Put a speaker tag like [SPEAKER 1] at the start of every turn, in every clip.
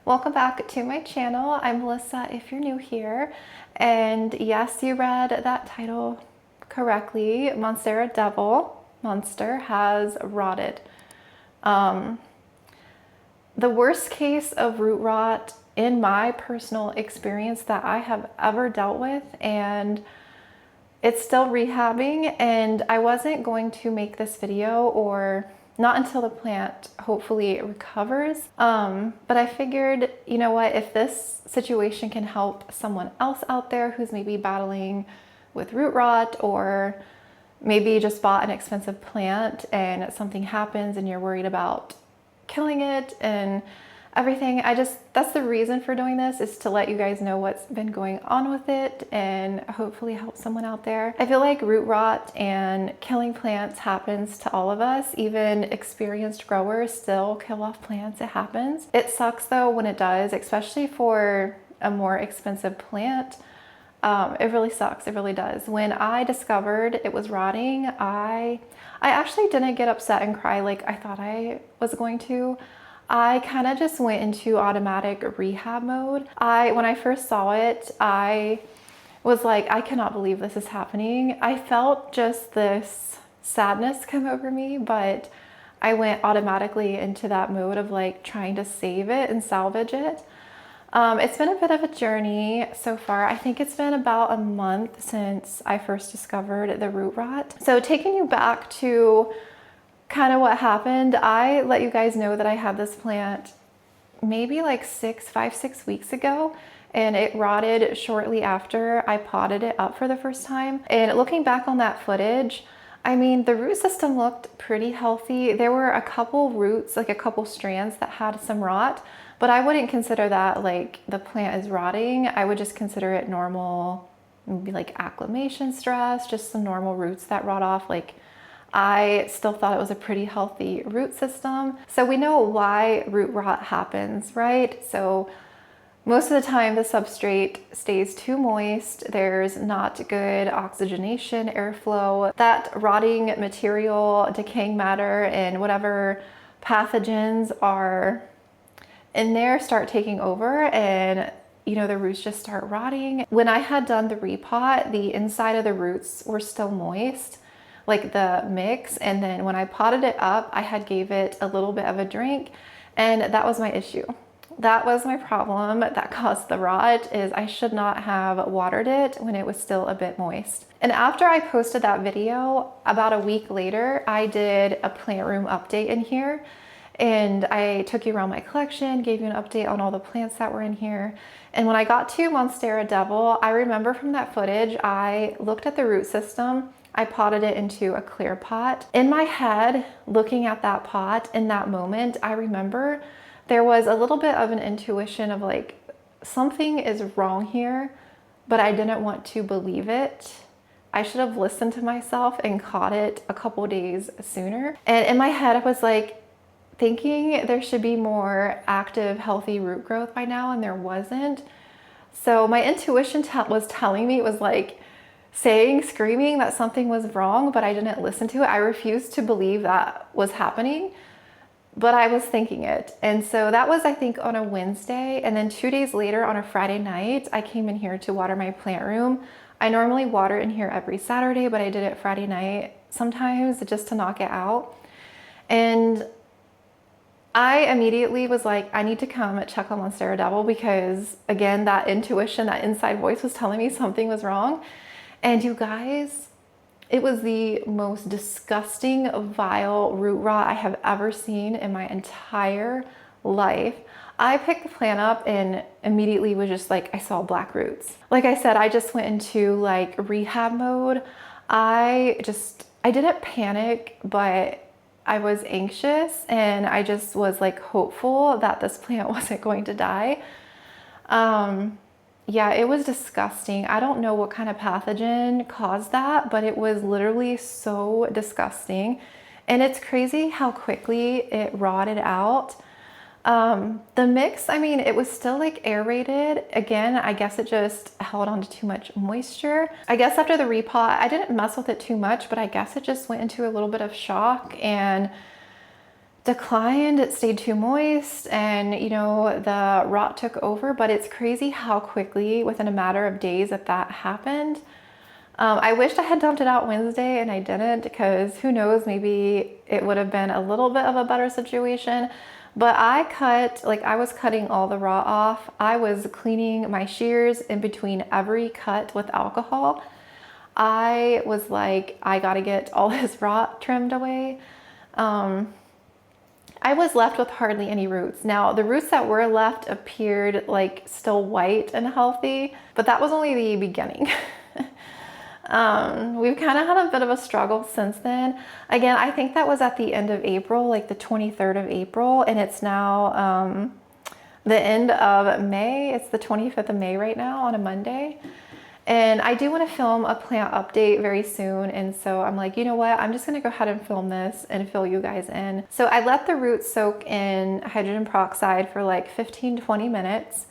[SPEAKER 1] Welcome back to my channel. I'm Melissa if you're new here. And yes, you read that title correctly. Monstera Devil Monster has rotted. The worst case of root rot in my personal experience that I have ever dealt with, and it's still rehabbing, and I wasn't going to make this video or not until the plant hopefully recovers. But I figured, you know what, if this situation can help someone else out there who's maybe battling with root rot, or maybe just bought an expensive plant and something happens and you're worried about killing it and everything. That's the reason for doing this, is to let you guys know what's been going on with it and hopefully help someone out there. I feel like root rot and killing plants happens to all of us. Even experienced growers still kill off plants. It happens. It sucks though when it does, especially for a more expensive plant. It really sucks. It really does. When I discovered it was rotting, I actually didn't get upset and cry like I thought I was going to. I kind of just went into automatic rehab mode. When I first saw it, I was like, I cannot believe this is happening. I felt just this sadness come over me, but I went automatically into that mode of like trying to save it and salvage it. It's been a bit of a journey so far. I think it's been about a month since I first discovered the root rot. So taking you back to kind of what happened, I let you guys know that I had this plant maybe like 5-6 weeks ago, and it rotted shortly after I potted it up for the first time. And looking back on that footage, I mean, the root system looked pretty healthy. There were a couple roots, like a couple strands that had some rot, but I wouldn't consider that like the plant is rotting. I would just consider it normal, maybe like acclimation stress, just some normal roots that rot off. Like, I still thought it was a pretty healthy root system. So we know why root rot happens, right? So most of the time the substrate stays too moist. There's not good oxygenation, airflow. That rotting material, decaying matter, and whatever pathogens are in there start taking over, and the roots just start rotting. When I had done the repot, the inside of the roots were still moist, like the mix, and then when I potted it up, I had gave it a little bit of a drink, and that was my issue. That was my problem that caused the rot, is I should not have watered it when it was still a bit moist. And after I posted that video, about a week later, I did a plant room update in here, and I took you around my collection, gave you an update on all the plants that were in here. And when I got to Monstera Devil, I remember from that footage, I looked at the root system. I potted it into a clear pot. In my head, looking at that pot in that moment, I remember there was a little bit of an intuition of like, something is wrong here, but I didn't want to believe it. I should have listened to myself and caught it a couple days sooner. And in my head, I was like thinking there should be more active, healthy root growth by now, and there wasn't. So my intuition was telling me, it was like, screaming that something was wrong, but I didn't listen to it. I refused to believe that was happening, but I was thinking it. And so that was, I think, on a Wednesday. And then 2 days later, on a Friday night, I came in here to water my plant room. I normally water in here every Saturday, but I did it Friday night sometimes just to knock it out. And I immediately was like, I need to come check on Monstera Devil, because again, that intuition, that inside voice was telling me something was wrong. And you guys, it was the most disgusting, vile root rot I have ever seen in my entire life. I picked the plant up and immediately was just like, I saw black roots. Like I said, I just went into like rehab mode. I didn't panic, but I was anxious, and I just was like hopeful that this plant wasn't going to die. Yeah, it was disgusting. I don't know what kind of pathogen caused that, but it was literally so disgusting. And it's crazy how quickly it rotted out. The mix, I mean, it was still like aerated. Again, I guess it just held on to too much moisture. I guess after the repot, I didn't mess with it too much, but I guess it just went into a little bit of shock and declined. It stayed too moist, and you know, the rot took over. But it's crazy how quickly, within a matter of days, that happened. I wished I had dumped it out Wednesday and I didn't, because who knows, maybe it would have been a little bit of a better situation. But I was cutting all the rot off. I was cleaning my shears in between every cut with alcohol. I was like, I gotta get all this rot trimmed away. I was left with hardly any roots. Now, the roots that were left appeared like still white and healthy, but that was only the beginning. We've kind of had a bit of a struggle since then. Again, I think that was at the end of April, like the 23rd of April, and it's now the end of May. It's the 25th of May right now on a Monday. And I do want to film a plant update very soon. And so I'm like, you know what? I'm just going to go ahead and film this and fill you guys in. So I let the roots soak in hydrogen peroxide for like 15-20 minutes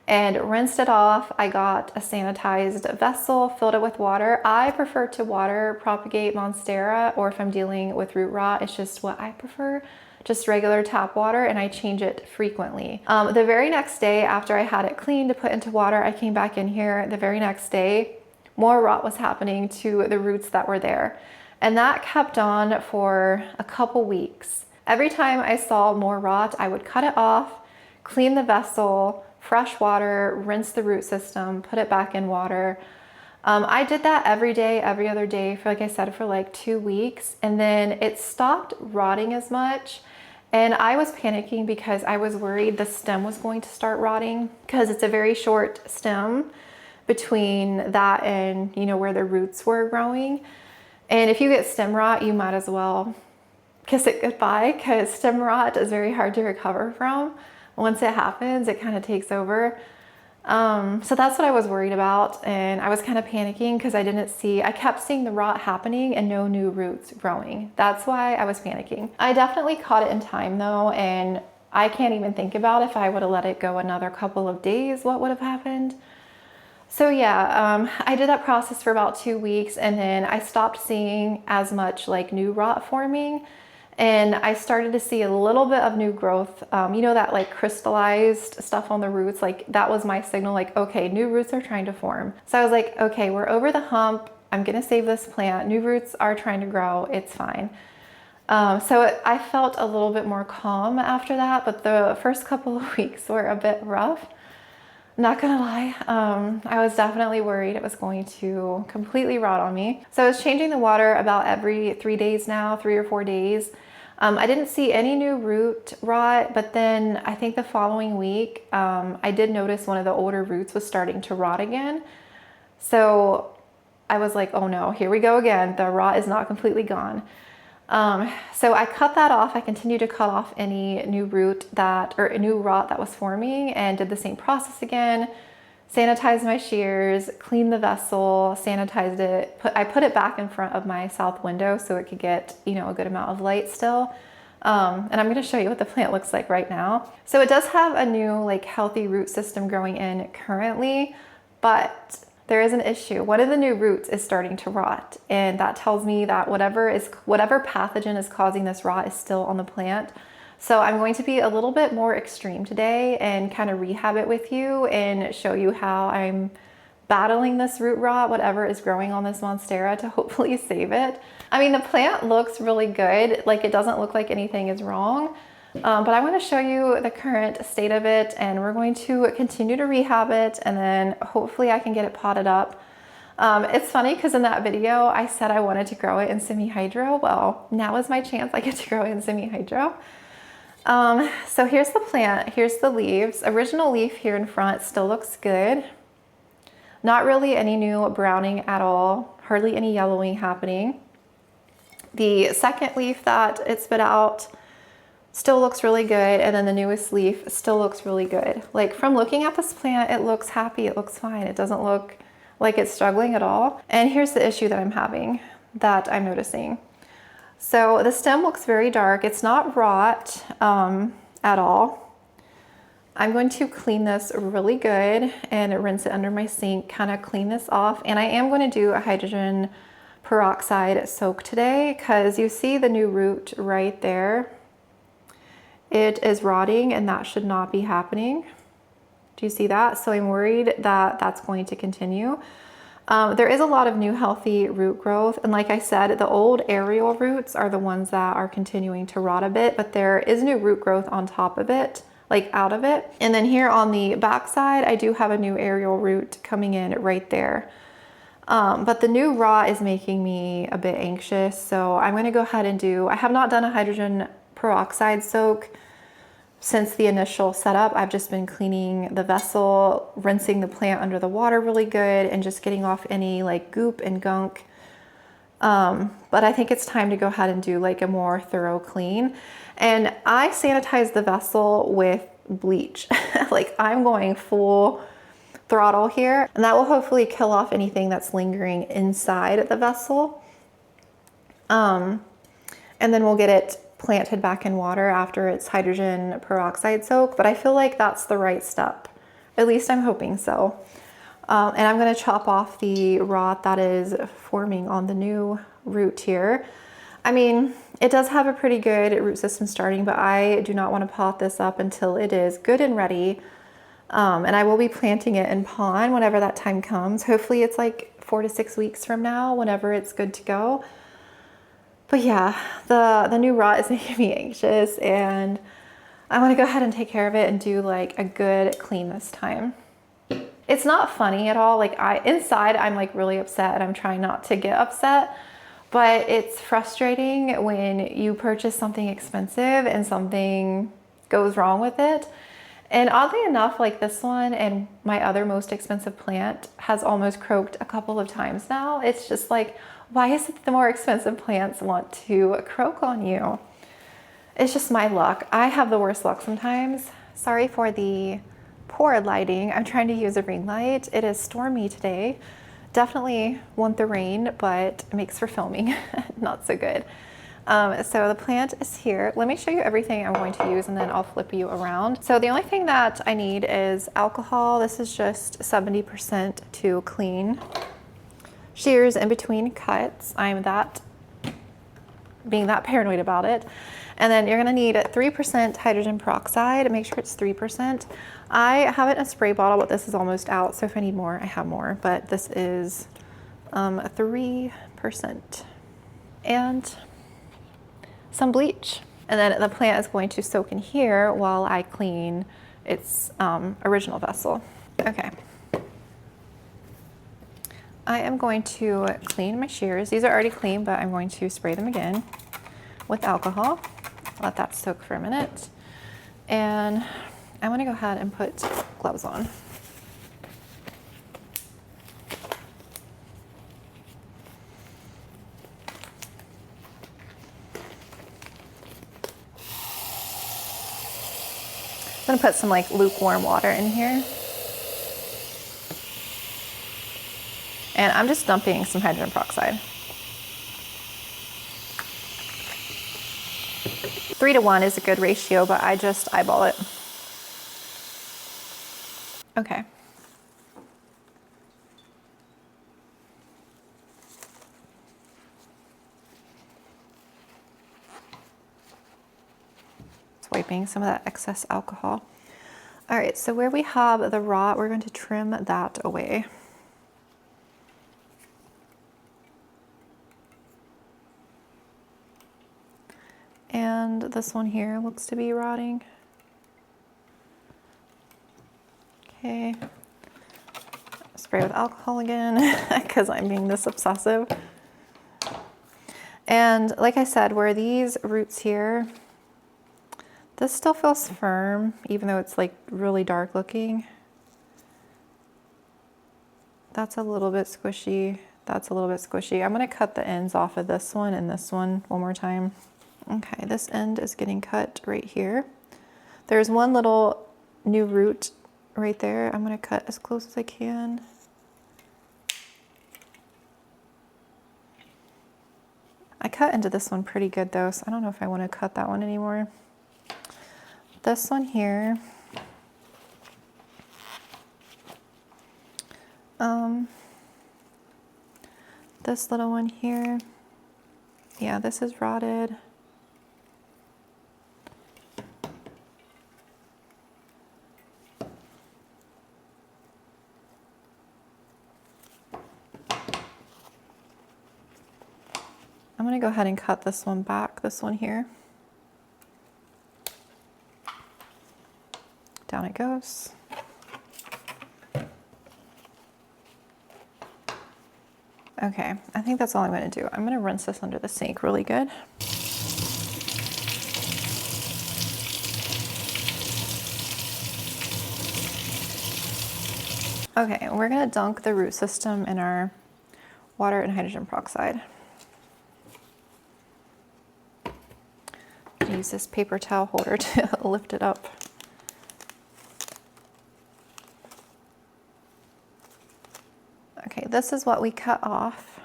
[SPEAKER 1] and rinsed it off. I got a sanitized vessel, filled it with water. I prefer to water propagate Monstera, or if I'm dealing with root rot, it's just what I prefer. Just regular tap water, and I change it frequently. The very next day after I had it cleaned to put into water, I came back in here. The very next day, more rot was happening to the roots that were there. And that kept on for a couple weeks. Every time I saw more rot, I would cut it off, clean the vessel, fresh water, rinse the root system, put it back in water. I did that every day, every other day for, like I said, for like 2 weeks. And then it stopped rotting as much. And I was panicking because I was worried the stem was going to start rotting, because it's a very short stem between that and, you know, where the roots were growing. And if you get stem rot, you might as well kiss it goodbye, because stem rot is very hard to recover from. Once it happens, it kind of takes over. So that's what I was worried about, and I was kind of panicking because I kept seeing the rot happening and no new roots growing. That's why I was panicking. I definitely caught it in time though, and I can't even think about if I would have let it go another couple of days, what would have happened. So yeah, I did that process for about 2 weeks, and then I stopped seeing as much like new rot forming. And I started to see a little bit of new growth, you know, that like crystallized stuff on the roots. Like that was my signal, like, okay, new roots are trying to form. So I was like, okay, we're over the hump. I'm gonna save this plant. New roots are trying to grow, it's fine. I felt a little bit more calm after that, but the first couple of weeks were a bit rough. Not gonna lie, I was definitely worried it was going to completely rot on me. So I was changing the water about every 3 days now, 3 or 4 days. I didn't see any new root rot, but then I think the following week, I did notice one of the older roots was starting to rot again. So I was like, oh no, here we go again. The rot is not completely gone. So I cut that off. I continued to cut off any new new rot that was forming, and did the same process again. Sanitized my shears, cleaned the vessel, sanitized it. I put it back in front of my south window so it could get, you know, a good amount of light still. And I'm going to show you what the plant looks like right now. So it does have a new like healthy root system growing in currently, but there is an issue. One of the new roots is starting to rot, and that tells me that whatever pathogen is causing this rot is still on the plant. So I'm going to be a little bit more extreme today and kind of rehab it with you and show you how I'm battling this root rot, whatever is growing on this Monstera, to hopefully save it. I mean, the plant looks really good. Like, it doesn't look like anything is wrong. But I want to show you the current state of it, and we're going to continue to rehab it, and then hopefully I can get it potted up. It's funny because in that video I said I wanted to grow it in semi-hydro. Well, now is my chance. I get to grow it in semi-hydro. So here's the plant, here's the leaves. Original leaf here in front still looks good. Not really any new browning at all, hardly any yellowing happening. The second leaf that it spit out still looks really good, and then the newest leaf still looks really good. Like, from looking at this plant, it looks happy, it looks fine. It doesn't look like it's struggling at all. And here's the issue that I'm having, that I'm noticing. So the stem looks very dark. It's not rot at all. I'm going to clean this really good and rinse it under my sink, kind of clean this off. And I am going to do a hydrogen peroxide soak today, because you see the new root right there. it is rotting, and that should not be happening. Do you see that? So I'm worried that that's going to continue. There is a lot of new healthy root growth. And like I said, the old aerial roots are the ones that are continuing to rot a bit, but there is new root growth on top of it, like out of it. And then here on the back side, I do have a new aerial root coming in right there. But the new rot is making me a bit anxious. So I'm gonna go ahead and I have not done a hydrogen peroxide soak since the initial setup. I've just been cleaning the vessel, rinsing the plant under the water really good, and just getting off any like goop and gunk. But I think it's time to go ahead and do like a more thorough clean. And I sanitize the vessel with bleach. Like I'm going full throttle here, and that will hopefully kill off anything that's lingering inside the vessel. And then we'll get it planted back in water after its hydrogen peroxide soak. But I feel like that's the right step. At least I'm hoping so. And I'm gonna chop off the rot that is forming on the new root here. I mean, it does have a pretty good root system starting, but I do not want to pot this up until it is good and ready. And I will be planting it in pond whenever that time comes. Hopefully it's like 4 to 6 weeks from now, whenever it's good to go. But yeah, the new rot is making me anxious, and I want to go ahead and take care of it and do like a good clean this time. It's not funny at all. Like inside I'm like really upset, and I'm trying not to get upset, but it's frustrating when you purchase something expensive and something goes wrong with it. And oddly enough, like this one and my other most expensive plant has almost croaked a couple of times now. It's just like, why is it the more expensive plants want to croak on you? It's just my luck. I have the worst luck sometimes. Sorry for the poor lighting. I'm trying to use a ring light. It is stormy today. Definitely want the rain, but it makes for filming not so good. So the plant is here. Let me show you everything I'm going to use, and then I'll flip you around. So the only thing that I need is alcohol. This is just 70% to clean shears in between cuts. I'm being that paranoid about it. And then you're gonna need 3% hydrogen peroxide. Make sure it's 3%. I have it in a spray bottle, but this is almost out. So if I need more, I have more, but this is 3%. And some bleach. And then the plant is going to soak in here while I clean its original vessel. Okay. I am going to clean my shears. These are already clean, but I'm going to spray them again with alcohol. Let that soak for a minute. And I'm gonna go ahead and put gloves on. I'm gonna put some like lukewarm water in here. And I'm just dumping some hydrogen peroxide. 3 to 1 is a good ratio, but I just eyeball it. Okay. It's wiping some of that excess alcohol. All right, so where we have the rot, we're going to trim that away. And this one here looks to be rotting. Okay. Spray with alcohol again because I'm being this obsessive. And like I said, where these roots here, this still feels firm, even though it's like really dark looking. That's a little bit squishy. That's a little bit squishy. I'm gonna cut the ends off of this one and this one more time. Okay, this end is getting cut right here. There's one little new root right there. I'm gonna cut as close as I can. I cut into this one pretty good though, so I don't know if I want to cut that one anymore. This one here. This little one here. Yeah, this is rotted. I'm gonna go ahead and cut this one back, this one here. Down it goes. Okay, I think that's all I'm gonna do. I'm gonna rinse this under the sink really good. Okay, we're gonna dunk the root system in our water and hydrogen peroxide. I'm gonna use this paper towel holder to lift it up. Okay, this is what we cut off.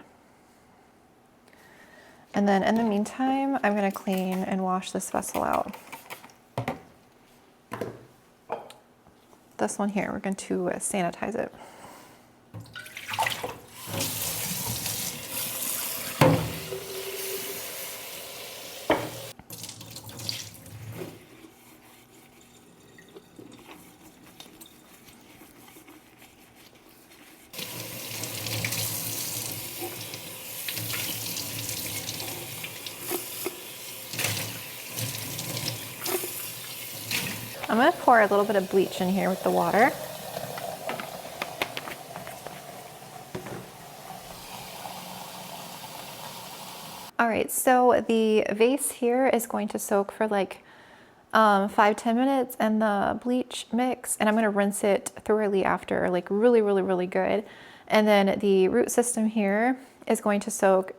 [SPEAKER 1] And then in the meantime, I'm gonna clean and wash this vessel out. This one here, we're going to sanitize it. I'm going to pour a little bit of bleach in here with the water. All right, so the vase here is going to soak for like 5-10 minutes in the bleach mix, and I'm going to rinse it thoroughly after, like really good. And then the root system here is going to soak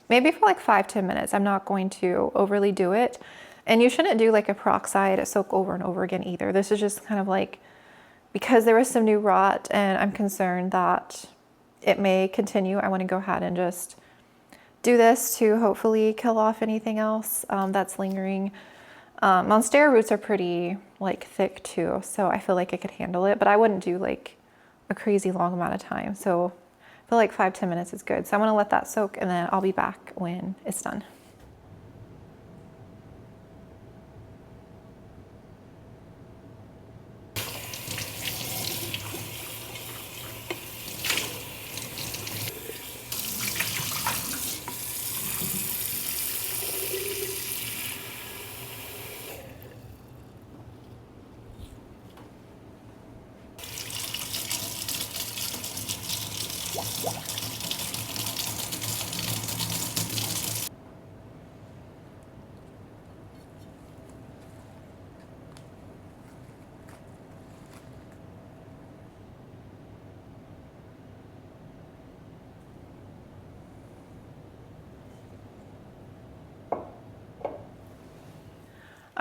[SPEAKER 1] maybe for like 5-10 minutes. I'm not going to overly do it. And you shouldn't do like a peroxide soak over and over again either. This is just kind of like, because there was some new rot and I'm concerned that it may continue, I want to go ahead and just do this to hopefully kill off anything else that's lingering. Monstera roots are pretty like thick too, so I feel like it could handle it, but I wouldn't do like a crazy long amount of time. So I feel like 5-10 minutes is good. So I'm gonna let that soak and then I'll be back when it's done.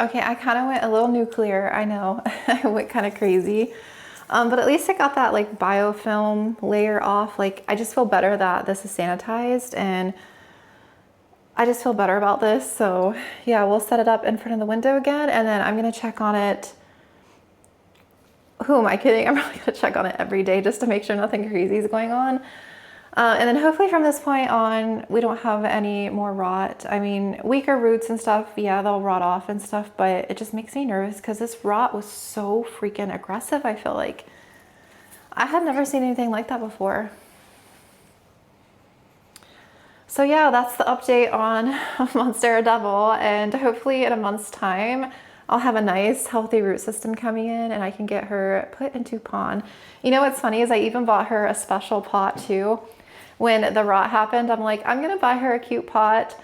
[SPEAKER 1] Okay, I kind of went a little nuclear, I know. I went kind of crazy. But at least I got that like biofilm layer off. Like I just feel better that this is sanitized, and I just feel better about this. So yeah, we'll set it up in front of the window again, and then I'm gonna check on it. Who am I kidding? I'm really gonna check on it every day just to make sure nothing crazy is going on. And then hopefully from this point on, we don't have any more rot. I mean, weaker roots and stuff, yeah, they'll rot off and stuff, but it just makes me nervous because this rot was so freaking aggressive, I feel like. I had never seen anything like that before. So yeah, that's the update on Monstera Devil, and hopefully in a month's time, I'll have a nice healthy root system coming in and I can get her put into pond. You know what's funny is I even bought her a special pot too. When the rot happened, I'm like, I'm gonna buy her a cute pot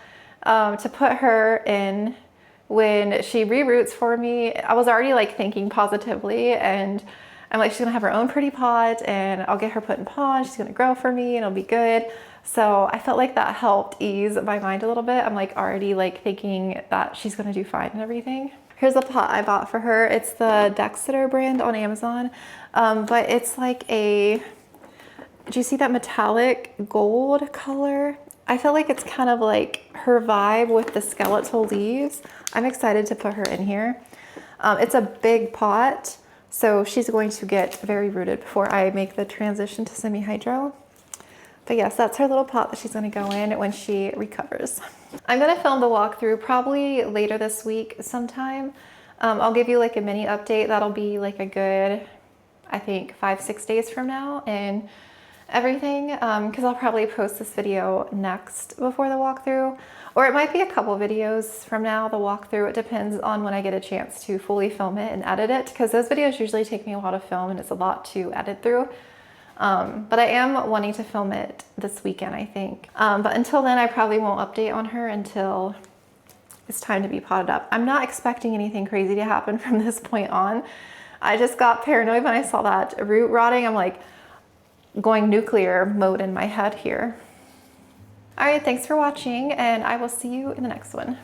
[SPEAKER 1] to put her in when she reroots for me. I was already like thinking positively, and I'm like, she's gonna have her own pretty pot and I'll get her put in pond. She's gonna grow for me and it'll be good. So I felt like that helped ease my mind a little bit. I'm like already like thinking that she's gonna do fine and everything. Here's the pot I bought for her. It's the Dexter brand on Amazon, but it's like a, do you see that metallic gold color? I feel like it's kind of like her vibe with the skeletal leaves. I'm excited to put her in here. It's a big pot, so she's going to get very rooted before I make the transition to semi-hydro. But yes, that's her little pot that she's gonna go in when she recovers. I'm gonna film the walkthrough probably later this week sometime. I'll give you like a mini update. That'll be like a good, I think 5-6 days from now. And everything, because I'll probably post this video next before the walkthrough, or it might be a couple videos from now, the walkthrough. It depends on when I get a chance to fully film it and edit it, because those videos usually take me a while to film and it's a lot to edit through. But I am wanting to film it this weekend, I think. But until then, I probably won't update on her until it's time to be potted up. I'm not expecting anything crazy to happen from this point on. I just got paranoid when I saw that root rotting. I'm like going nuclear mode in my head here. All right, thanks for watching, and I will see you in the next one.